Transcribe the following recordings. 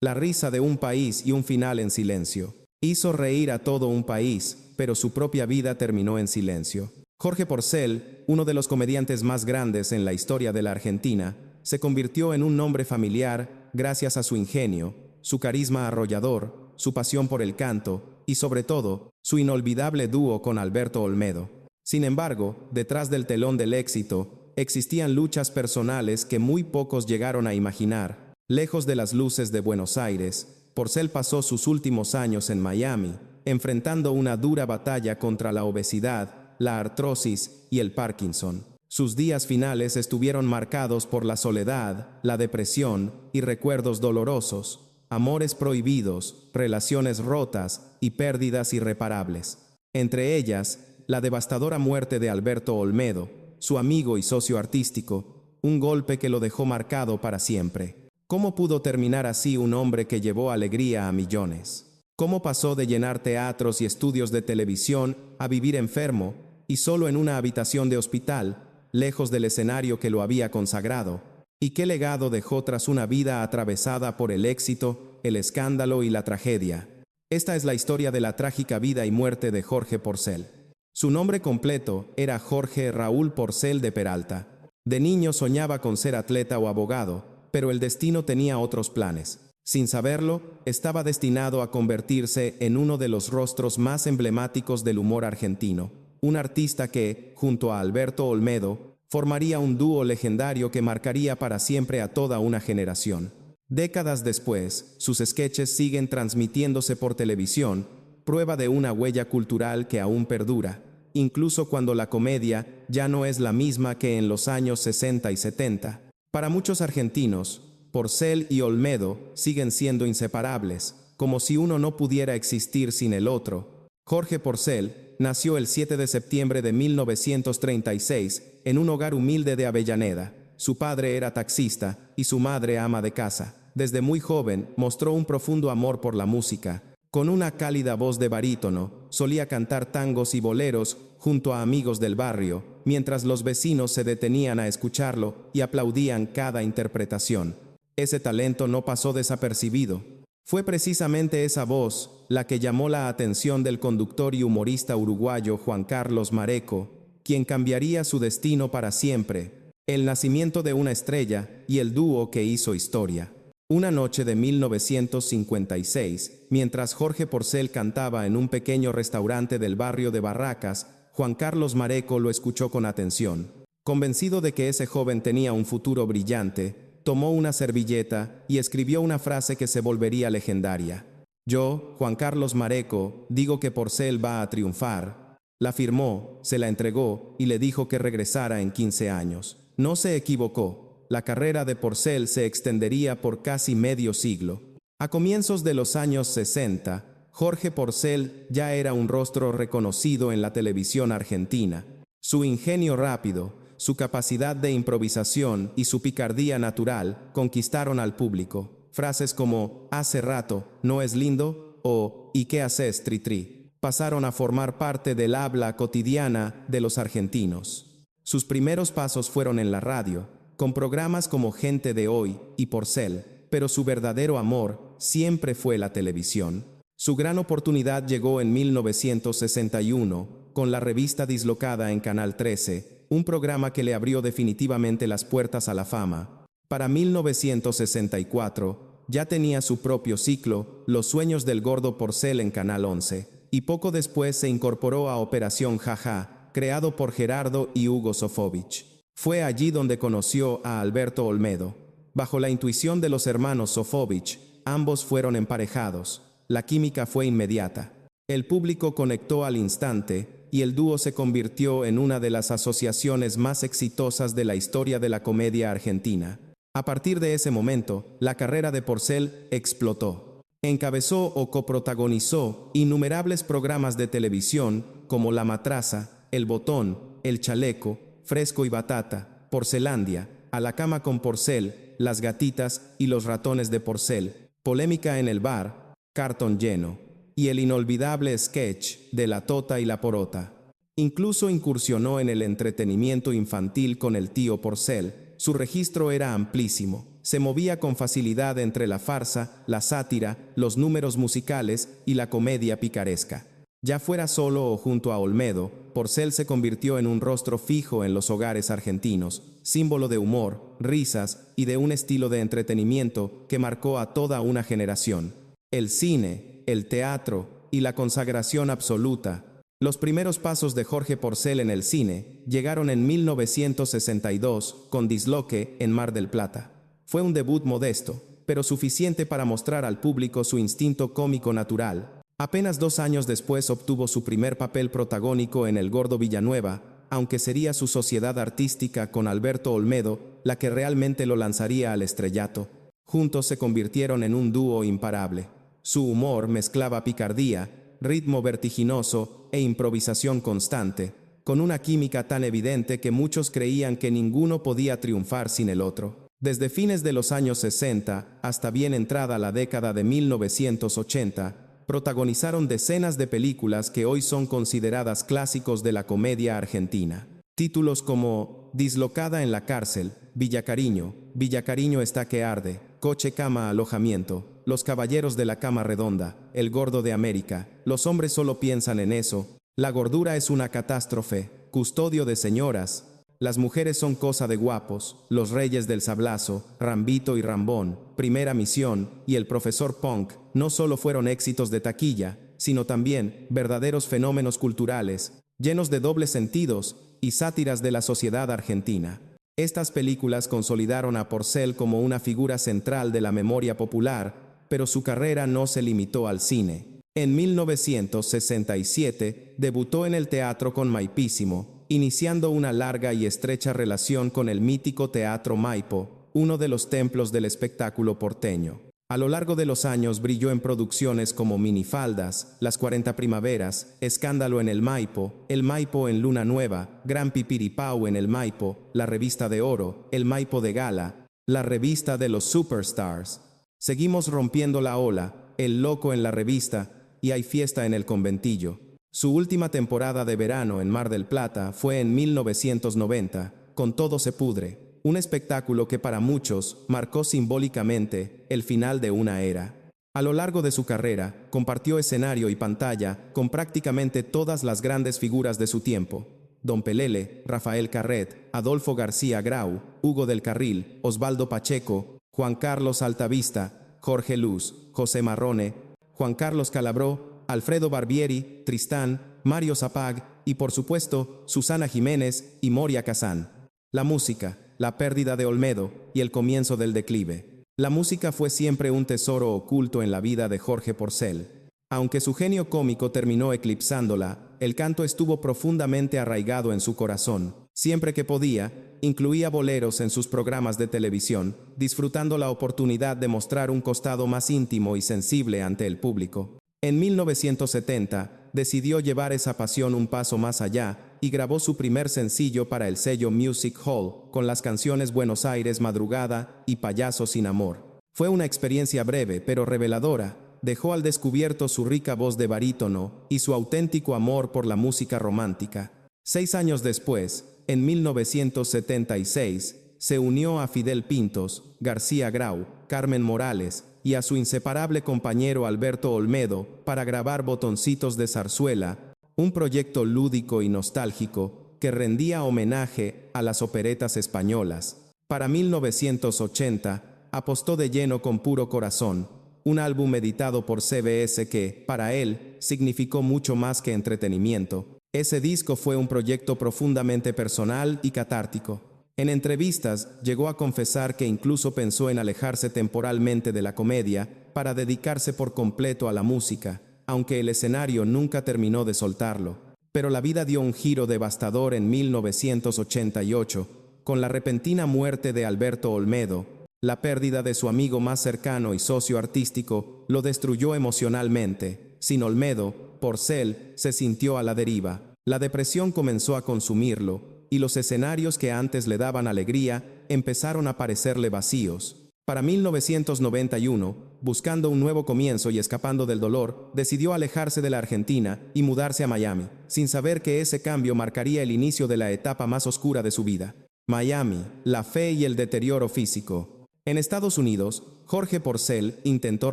La risa de un país y un final en silencio. Hizo reír a todo un país, pero su propia vida terminó en silencio. Jorge Porcel, uno de los comediantes más grandes en la historia de la Argentina, se convirtió en un nombre familiar gracias a su ingenio, su carisma arrollador, su pasión por el canto y, sobre todo, su inolvidable dúo con Alberto Olmedo. Sin embargo, detrás del telón del éxito, existían luchas personales que muy pocos llegaron a imaginar. Lejos de las luces de Buenos Aires, Porcel pasó sus últimos años en Miami, enfrentando una dura batalla contra la obesidad, la artrosis y el Parkinson. Sus días finales estuvieron marcados por la soledad, la depresión y recuerdos dolorosos, amores prohibidos, relaciones rotas y pérdidas irreparables. Entre ellas, la devastadora muerte de Alberto Olmedo, su amigo y socio artístico, un golpe que lo dejó marcado para siempre. ¿Cómo pudo terminar así un hombre que llevó alegría a millones? ¿Cómo pasó de llenar teatros y estudios de televisión a vivir enfermo y solo en una habitación de hospital, lejos del escenario que lo había consagrado? ¿Y qué legado dejó tras una vida atravesada por el éxito, el escándalo y la tragedia? Esta es la historia de la trágica vida y muerte de Jorge Porcel. Su nombre completo era Jorge Raúl Porcel de Peralta. De niño soñaba con ser atleta o abogado, pero el destino tenía otros planes. Sin saberlo, estaba destinado a convertirse en uno de los rostros más emblemáticos del humor argentino, un artista que, junto a Alberto Olmedo, formaría un dúo legendario que marcaría para siempre a toda una generación. Décadas después, sus sketches siguen transmitiéndose por televisión, prueba de una huella cultural que aún perdura, incluso cuando la comedia ya no es la misma que en los años 60 y 70. Para muchos argentinos, Porcel y Olmedo siguen siendo inseparables, como si uno no pudiera existir sin el otro. Jorge Porcel nació el 7 de septiembre de 1936 en un hogar humilde de Avellaneda. Su padre era taxista y su madre ama de casa. Desde muy joven mostró un profundo amor por la música. Con una cálida voz de barítono, solía cantar tangos y boleros junto a amigos del barrio, mientras los vecinos se detenían a escucharlo y aplaudían cada interpretación. Ese talento no pasó desapercibido. Fue precisamente esa voz la que llamó la atención del conductor y humorista uruguayo Juan Carlos Mareco, quien cambiaría su destino para siempre, el nacimiento de una estrella y el dúo que hizo historia. Una noche de 1956, mientras Jorge Porcel cantaba en un pequeño restaurante del barrio de Barracas, Juan Carlos Mareco lo escuchó con atención. Convencido de que ese joven tenía un futuro brillante, tomó una servilleta y escribió una frase que se volvería legendaria. Yo, Juan Carlos Mareco, digo que Porcel va a triunfar. La firmó, se la entregó y le dijo que regresara en 15 años. No se equivocó. La carrera de Porcel se extendería por casi medio siglo. A comienzos de los años 60, Jorge Porcel ya era un rostro reconocido en la televisión argentina. Su ingenio rápido, su capacidad de improvisación y su picardía natural conquistaron al público. Frases como «hace rato, ¿no es lindo?» o «¿y qué haces, Tri-Tri?» pasaron a formar parte del habla cotidiana de los argentinos. Sus primeros pasos fueron en la radio, con programas como Gente de Hoy y Porcel, pero su verdadero amor siempre fue la televisión. Su gran oportunidad llegó en 1961, con la revista Dislocada en Canal 13, un programa que le abrió definitivamente las puertas a la fama. Para 1964, ya tenía su propio ciclo, Los sueños del gordo Porcel en Canal 11, y poco después se incorporó a Operación Jaja, creado por Gerardo y Hugo Sofovich. Fue allí donde conoció a Alberto Olmedo. Bajo la intuición de los hermanos Sofovich, ambos fueron emparejados. La química fue inmediata. El público conectó al instante y el dúo se convirtió en una de las asociaciones más exitosas de la historia de la comedia argentina. A partir de ese momento, la carrera de Porcel explotó. Encabezó o coprotagonizó innumerables programas de televisión como La Matraza, El Botón, El Chaleco, Fresco y Batata, Porcelandia, A la cama con Porcel, Las gatitas y los ratones de Porcel, Polémica en el bar, Cartón lleno, y el inolvidable sketch de La Tota y la Porota. Incluso incursionó en el entretenimiento infantil con El tío Porcel. Su registro era amplísimo. Se movía con facilidad entre la farsa, la sátira, los números musicales y la comedia picaresca. Ya fuera solo o junto a Olmedo, Porcel se convirtió en un rostro fijo en los hogares argentinos, símbolo de humor, risas y de un estilo de entretenimiento que marcó a toda una generación. El cine, el teatro y la consagración absoluta. Los primeros pasos de Jorge Porcel en el cine llegaron en 1962 con Disloque en Mar del Plata. Fue un debut modesto, pero suficiente para mostrar al público su instinto cómico natural. Apenas 2 años después obtuvo su primer papel protagónico en El Gordo Villanueva, aunque sería su sociedad artística con Alberto Olmedo la que realmente lo lanzaría al estrellato. Juntos se convirtieron en un dúo imparable. Su humor mezclaba picardía, ritmo vertiginoso e improvisación constante, con una química tan evidente que muchos creían que ninguno podía triunfar sin el otro. Desde fines de los años 60 hasta bien entrada la década de 1980, protagonizaron decenas de películas que hoy son consideradas clásicos de la comedia argentina. Títulos como Dislocada en la cárcel, Villacariño, Villacariño está que arde, Coche cama alojamiento, Los caballeros de la cama redonda, El gordo de América, Los hombres solo piensan en eso, La gordura es una catástrofe, Custodio de señoras, Las mujeres son cosa de guapos, Los reyes del sablazo, Rambito y Rambón, Primera misión y El profesor Punk no solo fueron éxitos de taquilla, sino también verdaderos fenómenos culturales, llenos de dobles sentidos y sátiras de la sociedad argentina. Estas películas consolidaron a Porcel como una figura central de la memoria popular, pero su carrera no se limitó al cine. En 1967 debutó en el teatro con Maipísimo, iniciando una larga y estrecha relación con el mítico Teatro Maipo, uno de los templos del espectáculo porteño. A lo largo de los años brilló en producciones como Minifaldas, Las 40 Primaveras, Escándalo en el Maipo en Luna Nueva, Gran Pipiripau en el Maipo, La Revista de Oro, El Maipo de Gala, La Revista de los Superstars. Seguimos rompiendo la ola, El Loco en la Revista y Hay Fiesta en el Conventillo. Su última temporada de verano en Mar del Plata fue en 1990, con Todo se pudre. Un espectáculo que para muchos marcó simbólicamente el final de una era. A lo largo de su carrera, compartió escenario y pantalla con prácticamente todas las grandes figuras de su tiempo. Don Pelele, Rafael Carret, Adolfo García Grau, Hugo del Carril, Osvaldo Pacheco, Juan Carlos Altavista, Jorge Luz, José Marrone, Juan Carlos Calabró, Alfredo Barbieri, Tristán, Mario Zapag y por supuesto Susana Jiménez y Moria Kazán. La música, la pérdida de Olmedo y el comienzo del declive. La música fue siempre un tesoro oculto en la vida de Jorge Porcel. Aunque su genio cómico terminó eclipsándola, el canto estuvo profundamente arraigado en su corazón. Siempre que podía, incluía boleros en sus programas de televisión, disfrutando la oportunidad de mostrar un costado más íntimo y sensible ante el público. En 1970, decidió llevar esa pasión un paso más allá y grabó su primer sencillo para el sello Music Hall con las canciones Buenos Aires Madrugada y Payaso sin Amor. Fue una experiencia breve pero reveladora. Dejó al descubierto su rica voz de barítono y su auténtico amor por la música romántica. 6 años después, en 1976, se unió a Fidel Pintos, García Grau, Carmen Morales y a su inseparable compañero Alberto Olmedo para grabar Botoncitos de Zarzuela, un proyecto lúdico y nostálgico que rendía homenaje a las operetas españolas. Para 1980, apostó de lleno con Puro Corazón, un álbum editado por CBS que, para él, significó mucho más que entretenimiento. Ese disco fue un proyecto profundamente personal y catártico. En entrevistas, llegó a confesar que incluso pensó en alejarse temporalmente de la comedia para dedicarse por completo a la música, aunque el escenario nunca terminó de soltarlo. Pero la vida dio un giro devastador en 1988, con la repentina muerte de Alberto Olmedo. La pérdida de su amigo más cercano y socio artístico lo destruyó emocionalmente. Sin Olmedo, Porcel se sintió a la deriva. La depresión comenzó a consumirlo, y los escenarios que antes le daban alegría empezaron a parecerle vacíos. Para 1991, buscando un nuevo comienzo y escapando del dolor, decidió alejarse de la Argentina y mudarse a Miami, sin saber que ese cambio marcaría el inicio de la etapa más oscura de su vida. Miami, la fe y el deterioro físico. En Estados Unidos, Jorge Porcel intentó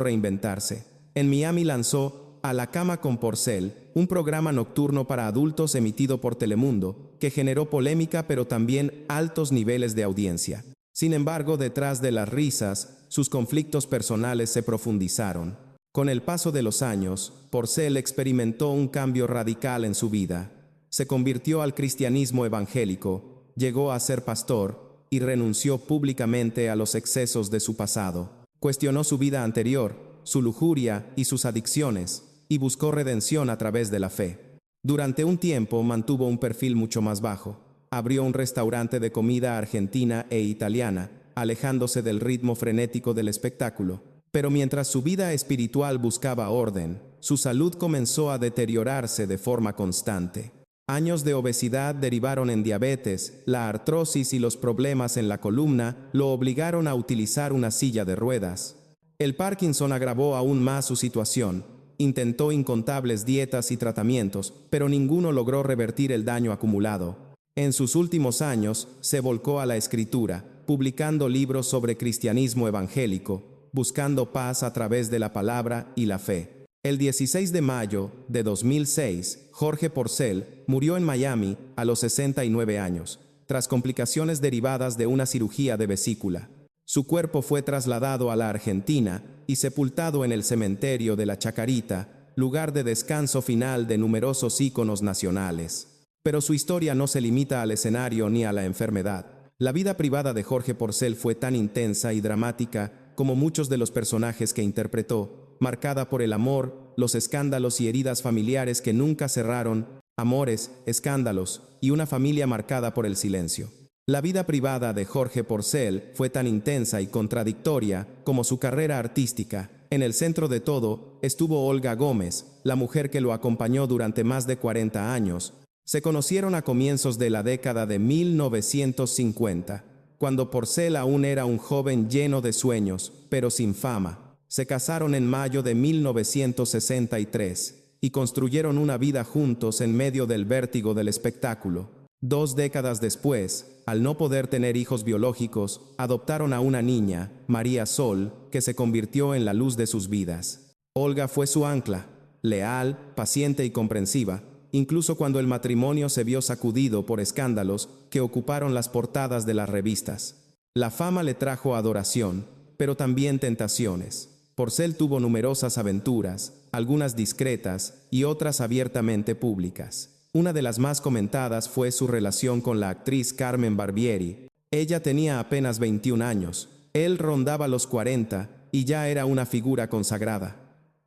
reinventarse. En Miami lanzó A la cama con Porcel, un programa nocturno para adultos emitido por Telemundo, que generó polémica pero también altos niveles de audiencia. Sin embargo, detrás de las risas, sus conflictos personales se profundizaron. Con el paso de los años, Porcel experimentó un cambio radical en su vida. Se convirtió al cristianismo evangélico, llegó a ser pastor y renunció públicamente a los excesos de su pasado. Cuestionó su vida anterior, su lujuria y sus adicciones, y buscó redención a través de la fe. Durante un tiempo mantuvo un perfil mucho más bajo. Abrió un restaurante de comida argentina e italiana, alejándose del ritmo frenético del espectáculo. Pero mientras su vida espiritual buscaba orden, su salud comenzó a deteriorarse de forma constante. Años de obesidad derivaron en diabetes, la artrosis y los problemas en la columna lo obligaron a utilizar una silla de ruedas. El Parkinson agravó aún más su situación. Intentó incontables dietas y tratamientos, pero ninguno logró revertir el daño acumulado. En sus últimos años, se volcó a la escritura, publicando libros sobre cristianismo evangélico, buscando paz a través de la palabra y la fe. El 16 de mayo de 2006, Jorge Porcel murió en Miami a los 69 años, tras complicaciones derivadas de una cirugía de vesícula. Su cuerpo fue trasladado a la Argentina y sepultado en el cementerio de la Chacarita, lugar de descanso final de numerosos íconos nacionales. Pero su historia no se limita al escenario ni a la enfermedad. La vida privada de Jorge Porcel fue tan intensa y dramática como muchos de los personajes que interpretó, marcada por el amor, los escándalos y heridas familiares que nunca cerraron, amores, escándalos y una familia marcada por el silencio. La vida privada de Jorge Porcel fue tan intensa y contradictoria como su carrera artística. En el centro de todo estuvo Olga Gómez, la mujer que lo acompañó durante más de 40 años. Se conocieron a comienzos de la década de 1950, cuando Porcel aún era un joven lleno de sueños, pero sin fama. Se casaron en mayo de 1963 y construyeron una vida juntos en medio del vértigo del espectáculo. 2 décadas después, al no poder tener hijos biológicos, adoptaron a una niña, María Sol, que se convirtió en la luz de sus vidas. Olga fue su ancla, leal, paciente y comprensiva, incluso cuando el matrimonio se vio sacudido por escándalos que ocuparon las portadas de las revistas. La fama le trajo adoración, pero también tentaciones. Porcel tuvo numerosas aventuras, algunas discretas y otras abiertamente públicas. Una de las más comentadas fue su relación con la actriz Carmen Barbieri. Ella tenía apenas 21 años, él rondaba los 40 y ya era una figura consagrada.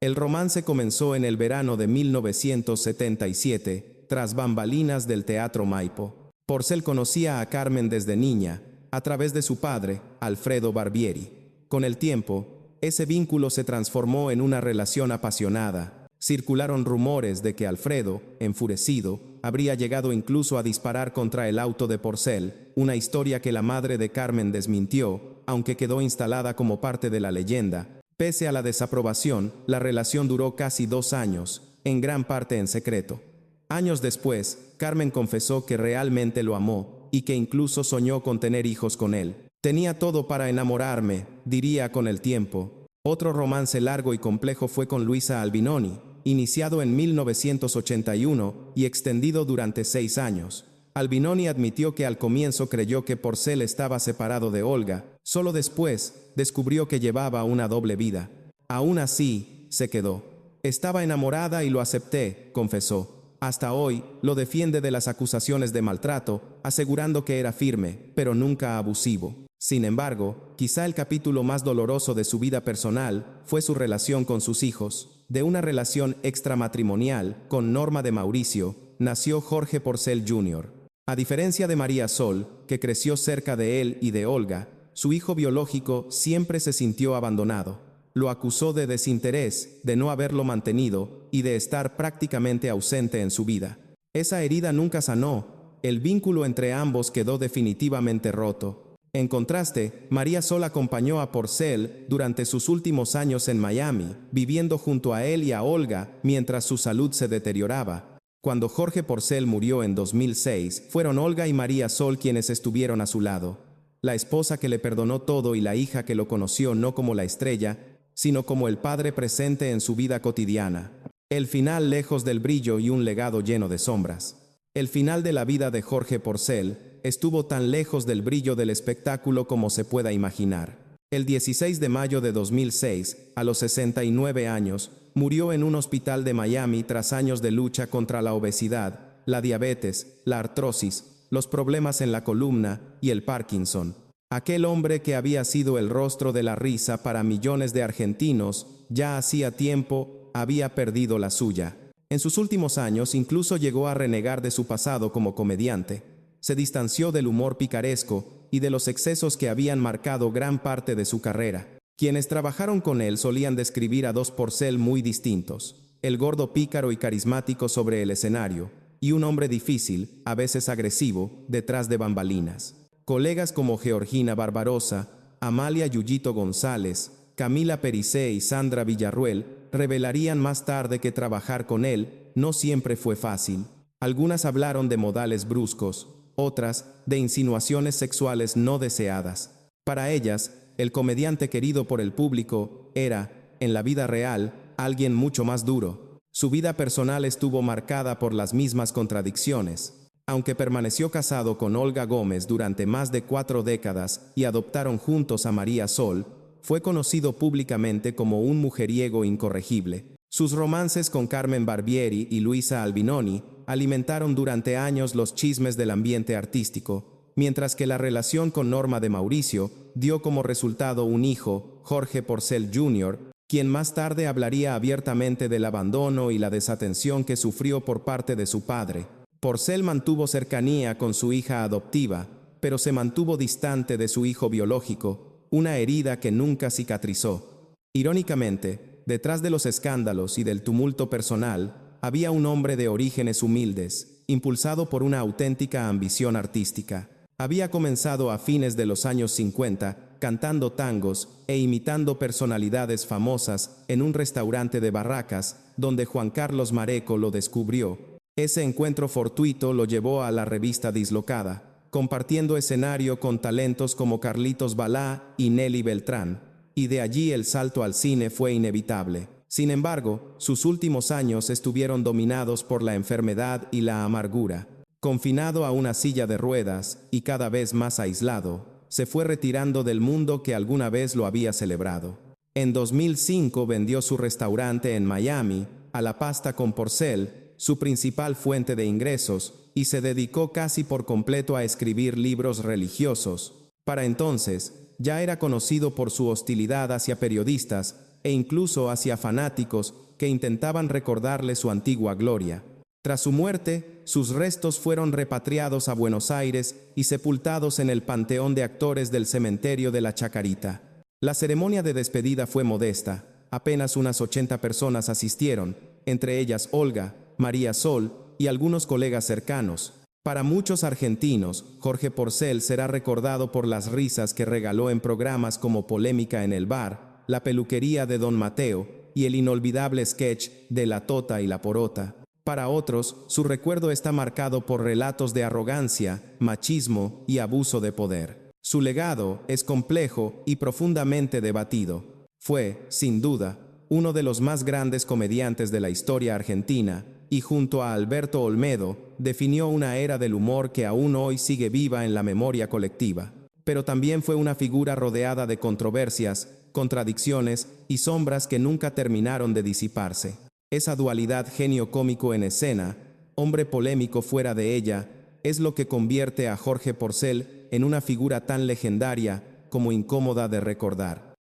El romance comenzó en el verano de 1977, tras bambalinas del Teatro Maipo. Porcel conocía a Carmen desde niña, a través de su padre, Alfredo Barbieri. Con el tiempo, ese vínculo se transformó en una relación apasionada. Circularon rumores de que Alfredo, enfurecido, habría llegado incluso a disparar contra el auto de Porcel, una historia que la madre de Carmen desmintió, aunque quedó instalada como parte de la leyenda. Pese a la desaprobación, la relación duró casi 2 años, en gran parte en secreto. Años después, Carmen confesó que realmente lo amó y que incluso soñó con tener hijos con él. Tenía todo para enamorarme, diría con el tiempo. Otro romance largo y complejo fue con Luisa Albinoni, iniciado en 1981 y extendido durante 6 años. Albinoni admitió que al comienzo creyó que Porcel estaba separado de Olga, solo después descubrió que llevaba una doble vida. Aún así, se quedó. Estaba enamorada y lo acepté, confesó. Hasta hoy, lo defiende de las acusaciones de maltrato, asegurando que era firme, pero nunca abusivo. Sin embargo, quizá el capítulo más doloroso de su vida personal fue su relación con sus hijos. De una relación extramatrimonial con Norma de Mauricio, nació Jorge Porcel Jr. A diferencia de María Sol, que creció cerca de él y de Olga, su hijo biológico siempre se sintió abandonado. Lo acusó de desinterés, de no haberlo mantenido y de estar prácticamente ausente en su vida. Esa herida nunca sanó. El vínculo entre ambos quedó definitivamente roto. En contraste, María Sol acompañó a Porcel durante sus últimos años en Miami, viviendo junto a él y a Olga mientras su salud se deterioraba. Cuando Jorge Porcel murió en 2006, fueron Olga y María Sol quienes estuvieron a su lado. la esposa que le perdonó todo y la hija que lo conoció no como la estrella, sino como el padre presente en su vida cotidiana. El final lejos del brillo y un legado lleno de sombras. El final de la vida de Jorge Porcel estuvo tan lejos del brillo del espectáculo como se pueda imaginar. El 16 de mayo de 2006, a los 69 años, murió en un hospital de Miami tras años de lucha contra la obesidad, la diabetes, la artrosis, los problemas en la columna y el Parkinson. Aquel hombre que había sido el rostro de la risa para millones de argentinos, ya hacía tiempo había perdido la suya. En sus últimos años incluso llegó a renegar de su pasado como comediante. Se distanció del humor picaresco y de los excesos que habían marcado gran parte de su carrera. Quienes trabajaron con él solían describir a dos Porcel muy distintos: el gordo pícaro y carismático sobre el escenario, y un hombre difícil, a veces agresivo, detrás de bambalinas. Colegas como Georgina Barbarosa, Amalia Yuyito González, Camila Pericé y Sandra Villarruel revelarían más tarde que trabajar con él no siempre fue fácil. Algunas hablaron de modales bruscos, otras de insinuaciones sexuales no deseadas. Para ellas, el comediante querido por el público era, en la vida real, alguien mucho más duro. Su vida personal estuvo marcada por las mismas contradicciones. Aunque permaneció casado con Olga Gómez durante más de 4 décadas y adoptaron juntos a María Sol, fue conocido públicamente como un mujeriego incorregible. Sus romances con Carmen Barbieri y Luisa Albinoni alimentaron durante años los chismes del ambiente artístico, mientras que la relación con Norma de Mauricio dio como resultado un hijo, Jorge Porcel Jr., quien más tarde hablaría abiertamente del abandono y la desatención que sufrió por parte de su padre. Porcel mantuvo cercanía con su hija adoptiva, pero se mantuvo distante de su hijo biológico, una herida que nunca cicatrizó. Irónicamente, detrás de los escándalos y del tumulto personal, había un hombre de orígenes humildes, impulsado por una auténtica ambición artística. Había comenzado a fines de los años 50, cantando tangos e imitando personalidades famosas en un restaurante de Barracas, donde Juan Carlos Mareco lo descubrió. Ese encuentro fortuito lo llevó a la revista Dislocada, compartiendo escenario con talentos como Carlitos Balá y Nelly Beltrán, y de allí el salto al cine fue inevitable. Sin embargo, sus últimos años estuvieron dominados por la enfermedad y la amargura. Confinado a una silla de ruedas y cada vez más aislado, se fue retirando del mundo que alguna vez lo había celebrado. En 2005 vendió su restaurante en Miami a la pasta con Porcel, su principal fuente de ingresos, y se dedicó casi por completo a escribir libros religiosos. Para entonces, ya era conocido por su hostilidad hacia periodistas e incluso hacia fanáticos que intentaban recordarle su antigua gloria. Tras su muerte, sus restos fueron repatriados a Buenos Aires y sepultados en el Panteón de Actores del Cementerio de la Chacarita. La ceremonia de despedida fue modesta, apenas unas 80 personas asistieron, entre ellas Olga, María Sol y algunos colegas cercanos. Para muchos argentinos, Jorge Porcel será recordado por las risas que regaló en programas como Polémica en el Bar, La Peluquería de Don Mateo y el inolvidable sketch de La Tota y la Porota. Para otros, su recuerdo está marcado por relatos de arrogancia, machismo y abuso de poder. Su legado es complejo y profundamente debatido. Fue, sin duda, uno de los más grandes comediantes de la historia argentina, y junto a Alberto Olmedo, definió una era del humor que aún hoy sigue viva en la memoria colectiva. Pero también fue una figura rodeada de controversias, contradicciones y sombras que nunca terminaron de disiparse. Esa dualidad genio cómico en escena, hombre polémico fuera de ella, es lo que convierte a Jorge Porcel en una figura tan legendaria como incómoda de recordar.